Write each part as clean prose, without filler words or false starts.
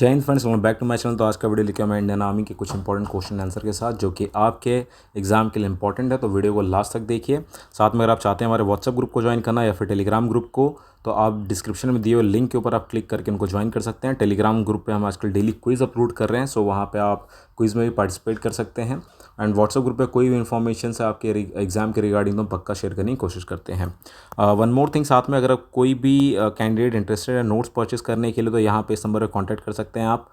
जय हिंद friends, welcome back to my channel. तो आज का वीडियो लेके मैं इंडियन आर्मी के कुछ इंपॉर्टेंट क्वेश्चन आंसर के साथ, जो कि आपके एग्जाम के लिए इंपॉर्टेंट है। तो वीडियो को लास्ट तक देखिए। साथ में अगर आप चाहते हैं हमारे व्हाट्सएप ग्रुप को ज्वाइन करना या फिर टेलीग्राम ग्रुप को, तो आप डिस्क्रिप्शन में दिए हुए लिंक के ऊपर आप क्लिक करके उनको ज्वाइन कर सकते हैं। टेलीग्राम ग्रुप पे हम आजकल डेली क्विज़ अपलोड कर रहे हैं, सो वहाँ पे आप क्विज़ में भी पार्टिसिपेट कर सकते हैं। एंड व्हाट्सएप ग्रुप पे कोई भी इन्फॉर्मेशन से आपके एग्जाम के रिगार्डिंग तो पक्का शेयर करने की कोशिश करते हैं। वन मोर थिंग, साथ में अगर कोई भी कैंडिडेट इंटरेस्टेड है नोट्स परचेस करने के लिए, तो यहाँ पे इस नंबर पर कॉन्टैक्ट कर सकते हैं आप।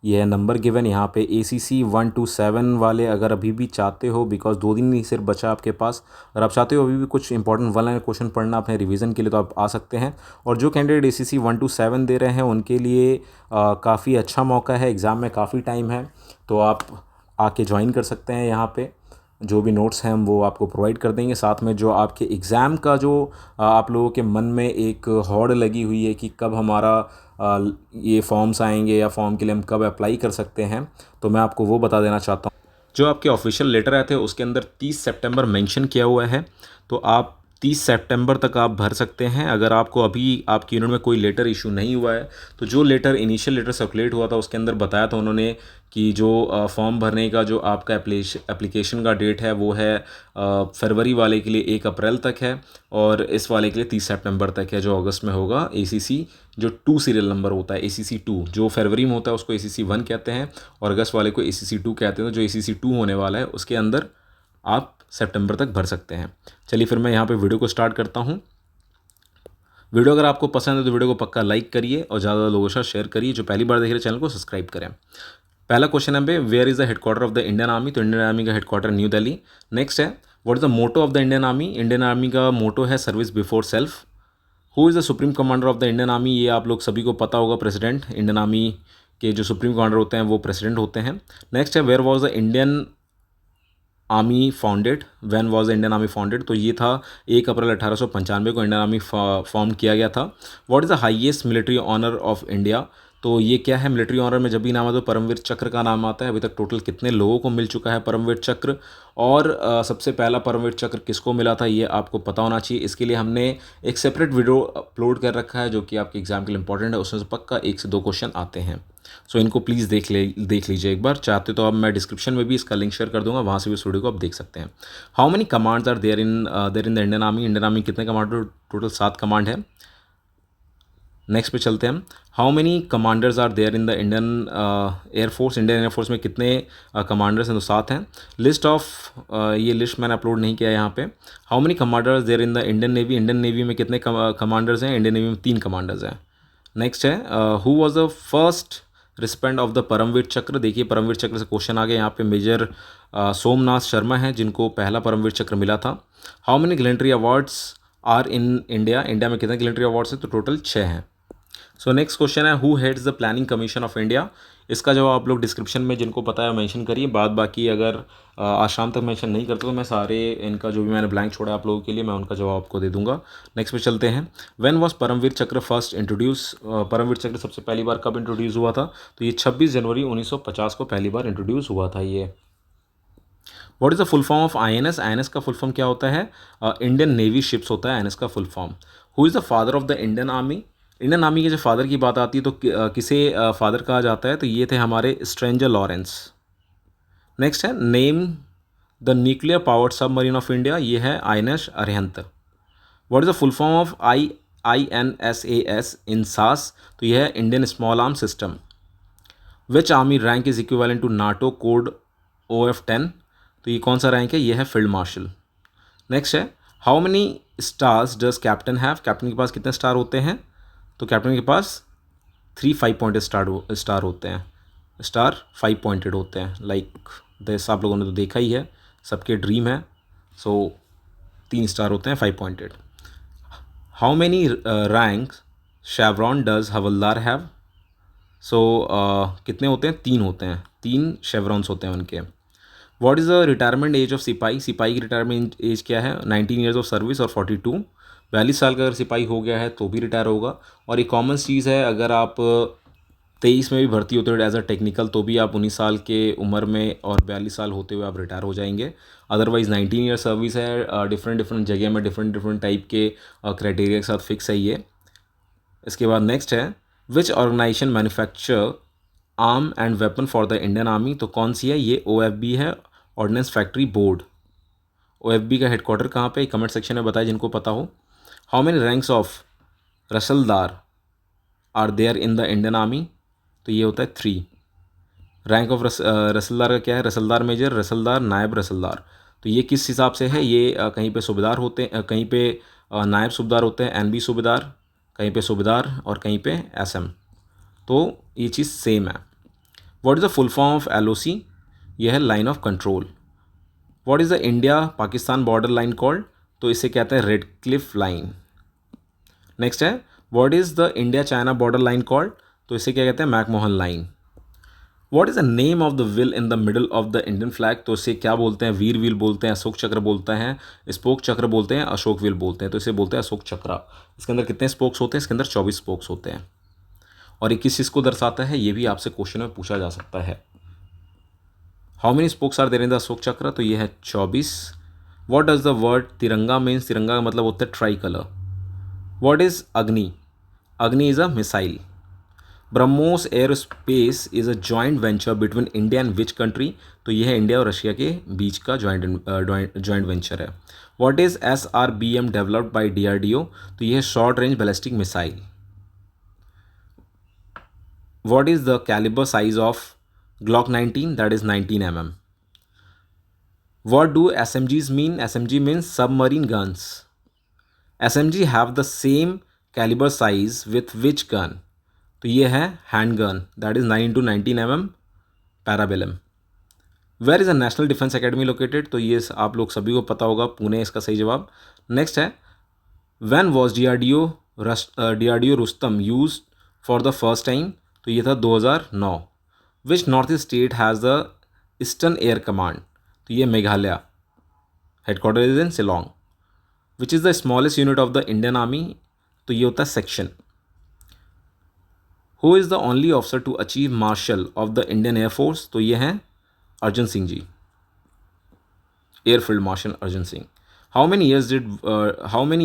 ये नंबर गिवन यहाँ पे ACC 127 वाले अगर अभी भी चाहते हो, बिकॉज 2 दिन ही सिर्फ बचा आपके पास, अगर आप चाहते हो अभी भी कुछ इंपॉर्टेंट वन लाइन क्वेश्चन पढ़ना अपने रिवीजन के लिए, तो आप आ सकते हैं। और जो कैंडिडेट ACC 127 दे रहे हैं उनके लिए काफ़ी अच्छा मौका है, एग्ज़ाम में काफ़ी टाइम है, तो आप आके ज्वाइन कर सकते हैं। यहाँ पे जो भी नोट्स हैं वो आपको प्रोवाइड कर देंगे। साथ में जो आपके एग्ज़ाम का जो आप लोगों के मन में एक होड़ लगी हुई है कि कब हमारा ये फॉर्म्स आएंगे या फॉर्म के लिए हम कब अप्लाई कर सकते हैं, तो मैं आपको वो बता देना चाहता हूँ। जो आपके ऑफिशियल लेटर आए थे उसके अंदर 30 सितंबर मेंशन किया हुआ है, तो आप 30 सितंबर तक आप भर सकते हैं। अगर आपको अभी आपकी यूनिट में कोई लेटर इशू नहीं हुआ है, तो जो लेटर इनिशियल लेटर सर्कुलेट हुआ था उसके अंदर बताया था उन्होंने कि जो फॉर्म भरने का जो आपका एप्लीकेशन का डेट है वो है फरवरी वाले के लिए 1 अप्रैल तक है, और इस वाले के लिए 30 सितंबर तक है, जो अगस्त में होगा। ACC जो 2 सीरियल नंबर होता है, ACC 2 जो फरवरी में होता है उसको ACC 1 कहते हैं, और अगस्त वाले को ACC 2 कहते हैं। तो जो ACC 2 होने वाला है उसके अंदर आप सितंबर तक भर सकते हैं। चलिए फिर मैं यहाँ पे वीडियो को स्टार्ट करता हूँ। वीडियो अगर आपको पसंद है तो वीडियो को पक्का लाइक करिए और ज़्यादा लोगों के साथ शेयर करिए। जो पहली बार देख रहे चैनल को सब्सक्राइब करें। पहला क्वेश्चन है पे, where is the headquarter of the Indian army? तो इंडियन आर्मी का हेडक्वार्टर न्यू दिल्ली। नेक्स्ट है, what is the motto of the Indian army? Indian army का मोटो है service before self. Who is the supreme commander of the Indian army? ये आप लोग सभी को पता होगा, प्रेसिडेंट। इंडियन आर्मी के जो सुप्रीम कमांडर होते हैं वो प्रेसिडेंट होते हैं। नेक्स्ट है, where was the Indian army founded? When was the Indian army founded? तो ये था 1 अप्रैल 1895 को इंडियन आर्मी फॉर्म किया गया था। What is the highest military honour of India? तो ये क्या है? मिलिट्री ऑनर में जब भी नाम आता है तो परमवीर चक्र का नाम आता है। अभी तक टोटल कितने लोगों को मिल चुका है परमवीर चक्र, और सबसे पहला परमवीर चक्र किसको मिला था ये आपको पता होना चाहिए। इसके लिए हमने एक सेपरेट वीडियो अपलोड कर रखा है जो कि आपके एग्जाम के लिए इंपॉर्टेंट है, उसमें से पक्का 1 से 2 क्वेश्चन आते हैं। सो इनको प्लीज़ देख लीजिए एक बार। चाहते तो अब मैं डिस्क्रिप्शन में भी इसका लिंक शेयर कर दूंगा, वहाँ से भी इस वीडियो को आप देख सकते हैं। How many commands are there in the Indian army? Indian army कितने कमांडर? टोटल 7 कमांड है। नेक्स्ट पे चलते हैं। How many commanders are there in the Indian air force? Indian air force में कितने कमांडर्स हैं? तो 7 हैं। लिस्ट ऑफ ये लिस्ट मैंने अपलोड नहीं किया यहाँ पे। How many commanders there in the Indian navy? Indian navy में कितने कमांडर्स हैं? इंडियन नेवी में 3 कमांडर्स हैं। नेक्स्ट है, who was the first recipient of the Param Vir Chakra? देखिए परमवीर चक्र से क्वेश्चन आ गया। यहाँ पे मेजर सोमनाथ शर्मा हैं जिनको पहला परमवीर चक्र मिला था। How many gallantry awards are in India? India में कितने गैलेंट्री अवार्ड्स हैं? तो टोटल 6 हैं। सो नेक्स्ट क्वेश्चन है, who heads the planning commission of India? इसका जवाब आप लोग डिस्क्रिप्शन में जिनको पता है मेंशन करिए। बाकी अगर आज शाम तक मेंशन नहीं करते तो मैं सारे इनका जो भी मैंने ब्लैंक छोड़ा आप लोगों के लिए, मैं उनका जवाब आपको दे दूंगा। नेक्स्ट पे चलते हैं। व्हेन वाज परमवीर चक्र फर्स्ट इंट्रोड्यूस? परमवीर चक्र सबसे पहली बार कब इंट्रोड्यूस हुआ था? तो ये 26 जनवरी 1950 को पहली बार इंट्रोड्यूस हुआ था ये। What is the full form of INS? INS का फुल फॉर्म क्या होता है? इंडियन नेवी शिप्स होता है INS का full form. Who is the father of the Indian army? Indian army के जब फादर की बात आती है तो किसे फादर कहा जाता है? तो ये थे हमारे स्ट्रेंजर लॉरेंस। नेक्स्ट है, name the nuclear powered submarine of India? ये है INS Arihant. What is the full form of INSAS INSAS? तो यह है Indian small arm system. Which army rank is equivalent to NATO code OF10? तो ये कौन सा रैंक है? ये है फील्ड मार्शल। नेक्स्ट है, how many stars does captain have? Captain के पास कितने स्टार होते हैं? तो कैप्टन के पास 3 5 पॉइंटेड स्टार होते हैं। स्टार 5 पॉइंटेड होते हैं। लाइक दिस आप लोगों ने तो देखा ही है, सबके ड्रीम है। सो 3 स्टार होते हैं 5 pointed. How many rank chevron does havildar have? So कितने होते हैं? 3 होते हैं। 3 शेवरॉन्स होते हैं उनके। What is the retirement age of सिपाही? सिपाही की रिटायरमेंट एज क्या है? 19 ईयर्स ऑफ सर्विस और 42। 42 साल का अगर सिपाही हो गया है तो भी रिटायर होगा। और एक कॉमन चीज़ है, अगर आप 23 में भी भर्ती होते हो एज अ टेक्निकल, तो भी आप 19 साल के उम्र में और 42 साल होते हुए आप रिटायर हो जाएंगे। अदरवाइज़ 19 ईयर सर्विस है। डिफरेंट जगह में डिफरेंट टाइप के क्राइटेरिया के साथ फिक्स है ये। इसके बाद नेक्स्ट है, which organization manufacture arm and weapon for the Indian army, तो कौन सी है ये? OFB है, ऑर्डिनेंस फैक्ट्री बोर्ड। OFB का हेडक्वार्टर कहाँ पे? कमेंट सेक्शन में बताए जिनको पता हो। How many ranks of risaldar are there in the Indian army, तो ये होता है 3। रैंक ऑफ रसलदार का क्या है? रसलदार मेजर, रसलदार, नायब रसलदार। तो ये किस हिसाब से है? ये कहीं पे सूबेदार होते हैं, कहीं पे नायब सूबेदार होते हैं, NB सूबेदार, कहीं पे सूबेदार और कहीं पे SM। तो ये चीज़ सेम है। What is the full form of LOC? यह है line of control. What is the India Pakistan border line called? तो इसे कहते हैं रेड क्लिफ लाइन। नेक्स्ट है what is the India China border line called? तो इसे क्या कहते हैं? McMahon line. What is the name of the wheel in the middle of the Indian flag? तो इसे क्या बोलते हैं? वीर व्हील बोलते हैं, अशोक चक्र बोलते हैं, स्पोक चक्र बोलते हैं, अशोक व्हील बोलते हैं। तो इसे बोलते हैं अशोक चक्र। इसके अंदर कितने स्पोक्स होते हैं? इसके अंदर 24 स्पोक्स होते हैं। और ये किस चीज़ को दर्शाता है? ये भी आपसे क्वेश्चन में पूछा जा सकता है। How many spokes are there in the Ashok Chakra? तो ये है 24। What does the word Tiranga means? Tiranga का मतलब होता है try colour. What is Agni? Agni is a missile. BrahMos air space is a joint venture between India and which country? तो यह है इंडिया और रशिया के बीच का जॉइंट वेंचर है। What is SRBM developed by DRDO? तो यह है short range ballistic missile. What is the calibre size of Glock 19? That is 19 mm. What do SMGs mean? SMG means submarine guns. SMG have the same caliber size with which gun? तो ये है handgun, that is 9 into 19 mm parabellum. Where is a national defence academy located? तो ये आप लोग सभी को पता होगा, पुणे इसका सही जवाब। नेक्स्ट है when was DRDO Rustom used for the first time? तो ये था 2009। Which north east state has the eastern air command? तो ये Meghalaya, headquarter is in Shillong. Which is the smallest unit of the Indian army? तो ये होता है section. Who is the only officer to achieve marshal of the Indian air force? तो ये हैं Arjan Singh ji, airfield marshal Arjan Singh. How many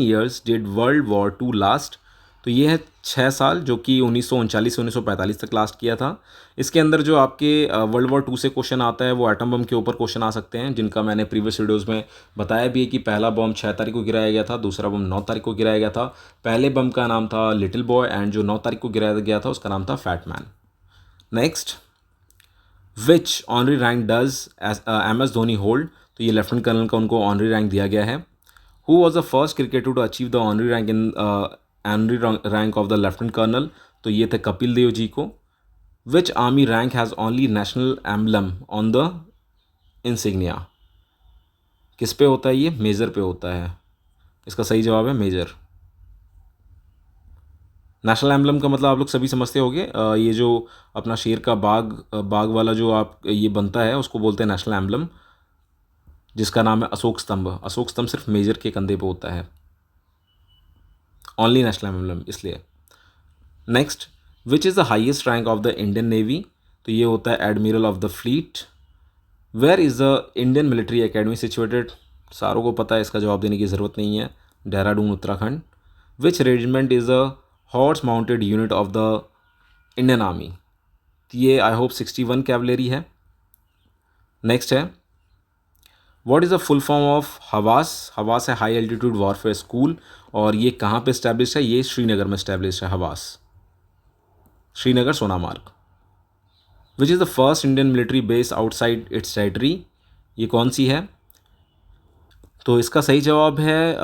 years did world war 2 last? तो ये है 6 साल, जो कि 1939 से 1945 तक लास्ट किया था। इसके अंदर जो आपके वर्ल्ड वॉर 2 से क्वेश्चन आता है वो एटम बम के ऊपर क्वेश्चन आ सकते हैं, जिनका मैंने प्रीवियस वीडियोज़ में बताया भी है कि पहला बम 6 तारीख को गिराया गया था, दूसरा बम 9 तारीख को गिराया गया था। पहले बम का नाम था लिटिल बॉय एंड जो 9 तारीख को गिराया गया था उसका नाम था fat man. Next, which honorary rank does MS Dhoni hold? तो ये लेफ्टिनेंट कर्नल का उनको ऑनरी रैंक दिया गया है। Who was the first cricketer to achieve the honorary rank in honorary rank of the lieutenant colonel? तो ये थे कपिल देव जी को। Which army rank has only national emblem on the insignia? किस पे होता है ये? मेजर पे होता है। इसका सही जवाब है मेजर। नेशनल एम्बलम का मतलब आप लोग सभी समझते होंगे, ये जो अपना शेर का बाग वाला जो आप ये बनता है उसको बोलते हैं नेशनल एम्बलम, जिसका नाम है अशोक स्तंभ। अशोक स्तंभ सिर्फ मेजर के कंधे पे होता है, ओनली नेशनल एम्बलम इसलिए। Next, which is the highest rank of the Indian navy? तो ये होता है admiral of the fleet. Where is the Indian military academy situated? सारों को पता है, इसका जवाब देने की ज़रूरत नहीं है, Dehradun Uttarakhand. Which regiment is a horse mounted unit of the Indian army? ये आई होप 61 कैवलरी है। नेक्स्ट है what is the full form of हवास? हवास है हाई एल्टीट्यूड वॉरफेयर स्कूल, और ये कहाँ पे इस्टेब्लिश है? ये श्रीनगर में इस्टेब्लिश है हवास, Srinagar Sonamarg. Which is the first Indian military base outside its territory? ये कौन सी है? तो इसका सही जवाब है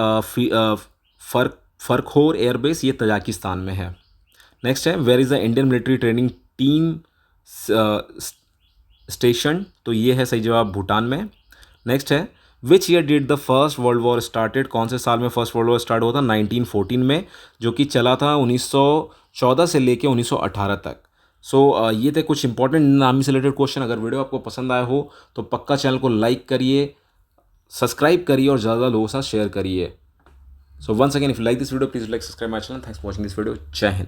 फरखोर एयरबेस, ये तजाकिस्तान में है। नेक्स्ट है where is the Indian military training team station? तो ये है सही जवाब भूटान में। नेक्स्ट है which year did the first world war started? कौन से साल में फर्स्ट वर्ल्ड वॉर स्टार्ट हुआ था? 1914 में, जो कि चला था 1914 से लेके 1918 तक। सो ये थे कुछ इंपॉर्टेंट आर्मी से रिलेटेड क्वेश्चन। अगर वीडियो आपको पसंद आया हो तो पक्का चैनल को लाइक करिए, सब्सक्राइब करिए और ज़्यादा लोगों के साथ शेयर करिए। So once again if you like this video please like subscribe my channel. Thanks for watching this video. जय हिंद।